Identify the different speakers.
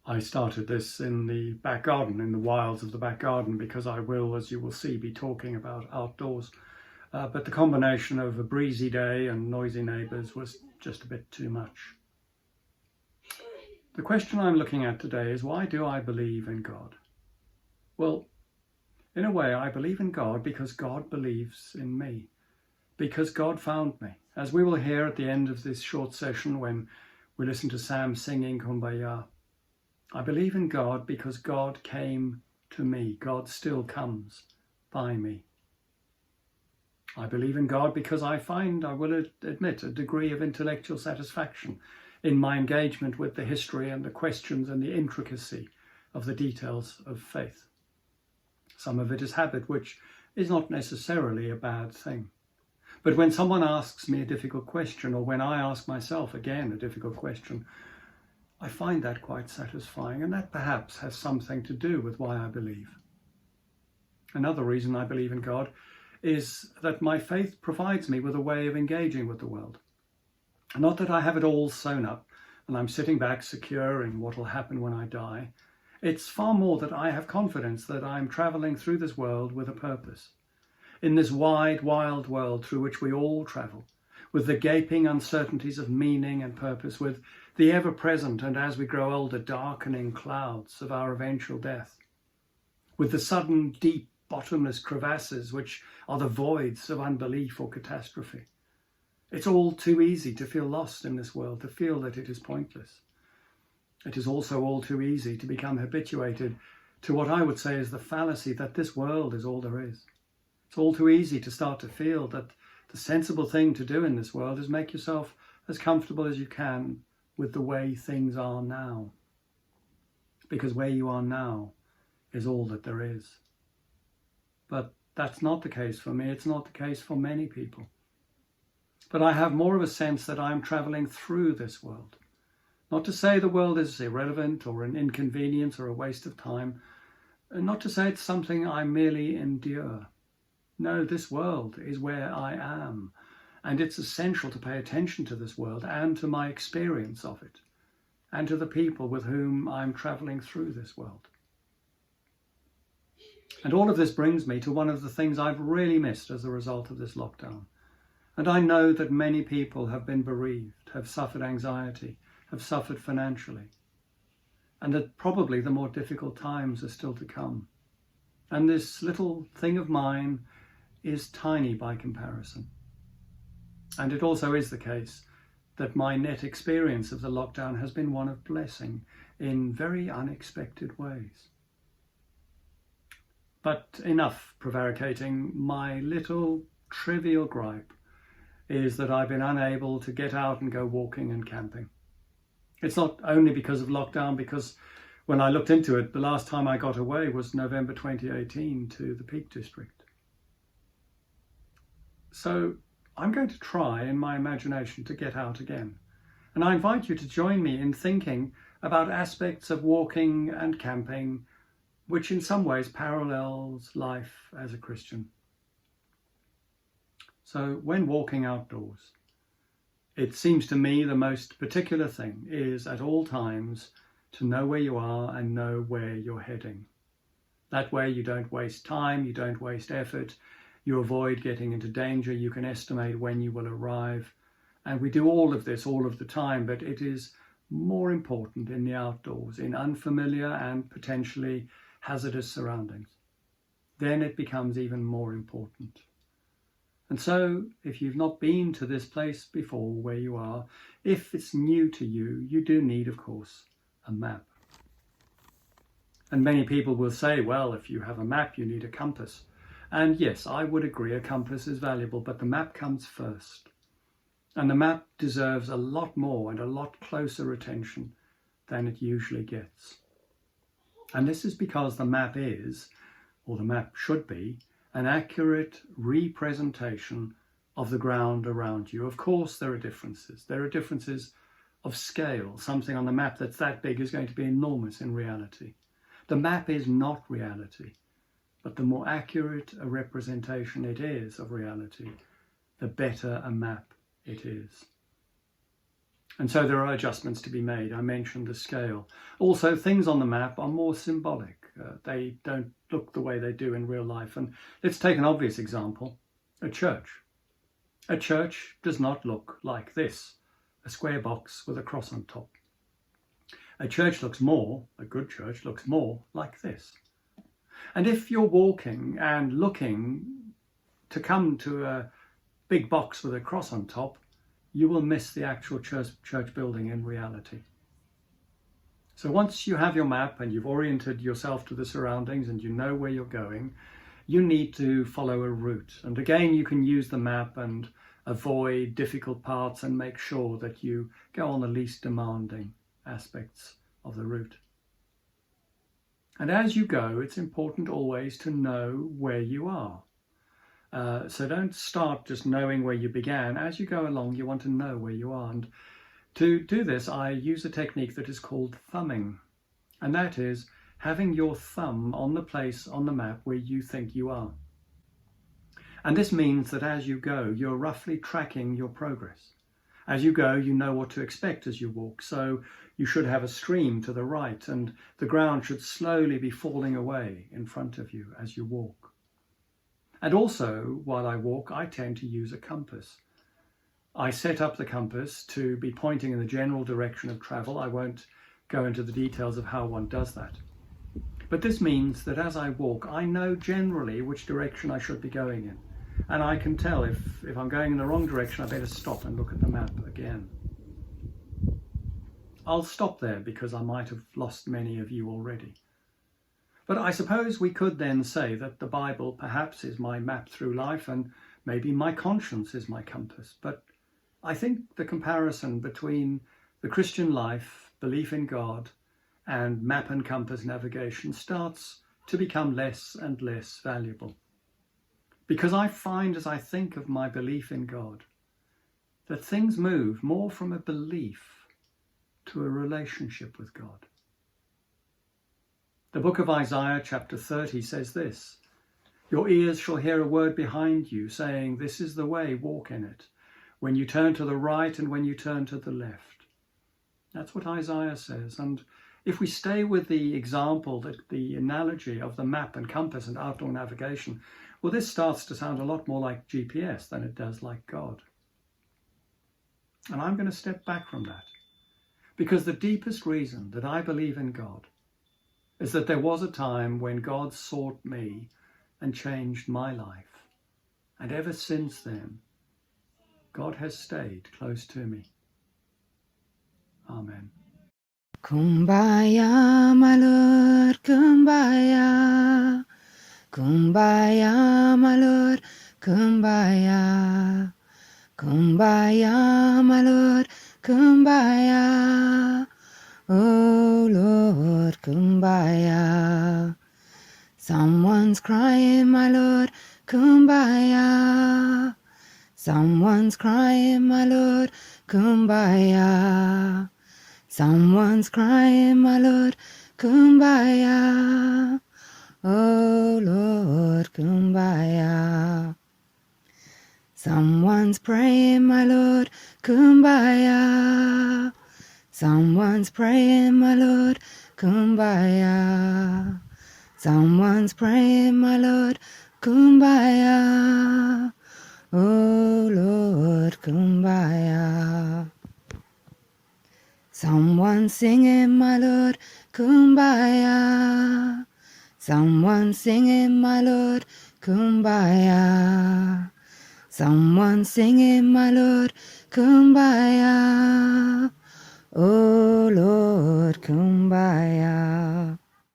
Speaker 1: I started this in the back garden, in the wilds of the back garden, because I will, as you will see, be talking about outdoors. But the combination of a breezy day and noisy neighbours was just a bit too much. The question I'm looking at today is, why do I believe in God? Well, in a way, I believe in God because God believes in me, because God found me. As we will hear at the end of this short session when we listen to Sam singing Kumbaya, I believe in God because God came to me. God still comes by me. I believe in God because I find, I will admit, a degree of intellectual satisfaction in my engagement with the history and the questions and the intricacy of the details of faith. Some of it is habit, which is not necessarily a bad thing. But when someone asks me a difficult question, or when I ask myself again a difficult question, I find that quite satisfying, and that perhaps has something to do with why I believe. Another reason I believe in God is that my faith provides me with a way of engaging with the world. Not that I have it all sewn up and I'm sitting back secure in what will happen when I die. It's far more that I have confidence that I'm travelling through this world with a purpose. In this wide, wild world through which we all travel, with the gaping uncertainties of meaning and purpose, with the ever-present and, as we grow older, darkening clouds of our eventual death, with the sudden, deep, bottomless crevasses which are the voids of unbelief or catastrophe. It's all too easy to feel lost in this world, to feel that it is pointless. It is also all too easy to become habituated to what I would say is the fallacy that this world is all there is. It's all too easy to start to feel that the sensible thing to do in this world is make yourself as comfortable as you can with the way things are now. Because where you are now is all that there is. But that's not the case for me. It's not the case for many people. But I have more of a sense that I'm travelling through this world. Not to say the world is irrelevant or an inconvenience or a waste of time. Not to say it's something I merely endure. No, this world is where I am. And it's essential to pay attention to this world and to my experience of it, and to the people with whom I'm travelling through this world. And all of this brings me to one of the things I've really missed as a result of this lockdown. And I know that many people have been bereaved, have suffered anxiety, have suffered financially, and that probably the more difficult times are still to come. And this little thing of mine is tiny by comparison. And it also is the case that my net experience of the lockdown has been one of blessing in very unexpected ways. But enough prevaricating. My little trivial gripe is that I've been unable to get out and go walking and camping. It's not only because of lockdown, because when I looked into it, the last time I got away was November 2018 to the Peak District. So I'm going to try in my imagination to get out again. And I invite you to join me in thinking about aspects of walking and camping, which in some ways parallels life as a Christian. So when walking outdoors, it seems to me the most particular thing is at all times to know where you are and know where you're heading. That way you don't waste time, you don't waste effort, you avoid getting into danger, you can estimate when you will arrive. And we do all of this all of the time, but it is more important in the outdoors, in unfamiliar and potentially hazardous surroundings. Then it becomes even more important. And so, if you've not been to this place before where you are, if it's new to you, you do need, of course, a map. And many people will say, well, if you have a map, you need a compass. And yes, I would agree a compass is valuable, but the map comes first. And the map deserves a lot more and a lot closer attention than it usually gets. And this is because the map is, or the map should be, an accurate representation of the ground around you. Of course, there are differences. There are differences of scale. Something on the map that's that big is going to be enormous in reality. The map is not reality, but the more accurate a representation it is of reality, the better a map it is. And so there are adjustments to be made. I mentioned the scale. Also, things on the map are more symbolic. They don't look the way they do in real life. And let's take an obvious example, a church. A church does not look like this, a square box with a cross on top. A church looks more, a good church looks more like this. And if you're walking and looking to come to a big box with a cross on top, you will miss the actual church building in reality. So once you have your map and you've oriented yourself to the surroundings and you know where you're going, you need to follow a route. And again, you can use the map and avoid difficult parts and make sure that you go on the least demanding aspects of the route. And as you go, it's important always to know where you are. So don't start just knowing where you began. As you go along, you want to know where you are. And to do this, I use a technique that is called thumbing. And that is having your thumb on the place on the map where you think you are. And this means that as you go, you're roughly tracking your progress. As you go, you know what to expect as you walk. So you should have a stream to the right, and the ground should slowly be falling away in front of you as you walk. And also, while I walk, I tend to use a compass. I set up the compass to be pointing in the general direction of travel. I won't go into the details of how one does that. But this means that as I walk, I know generally which direction I should be going in. And I can tell if I'm going in the wrong direction, I better stop and look at the map again. I'll stop there because I might have lost many of you already. But I suppose we could then say that the Bible perhaps is my map through life, and maybe my conscience is my compass. But I think the comparison between the Christian life, belief in God, and map and compass navigation starts to become less and less valuable. Because I find as I think of my belief in God, that things move more from a belief to a relationship with God. The book of Isaiah chapter 30 says this, "Your ears shall hear a word behind you saying, 'This is the way, walk in it,' when you turn to the right and when you turn to the left." That's what Isaiah says. And if we stay with the example, the analogy of the map and compass and outdoor navigation, well, this starts to sound a lot more like GPS than it does like God. And I'm going to step back from that, because the deepest reason that I believe in God is that there was a time when God sought me and changed my life. And ever since then, God has stayed close to me. Amen.
Speaker 2: Kumbaya, my Lord, kumbaya. Kumbaya, my Lord, kumbaya. Kumbaya, my Lord, kumbaya. Oh Lord, kumbaya. Someone's crying, my Lord, kumbaya. Someone's crying, my Lord, kumbaya. Someone's crying, my Lord, kumbaya. Oh Lord, kumbaya. Someone's praying, my Lord, kumbaya. Someone's praying, my Lord, kumbaya. Someone's praying, my Lord, kumbaya. Oh Lord, kumbaya. Someone's singing, my Lord, kumbaya. Someone's singing, my Lord, kumbaya. Someone's singing, my Lord, kumbaya.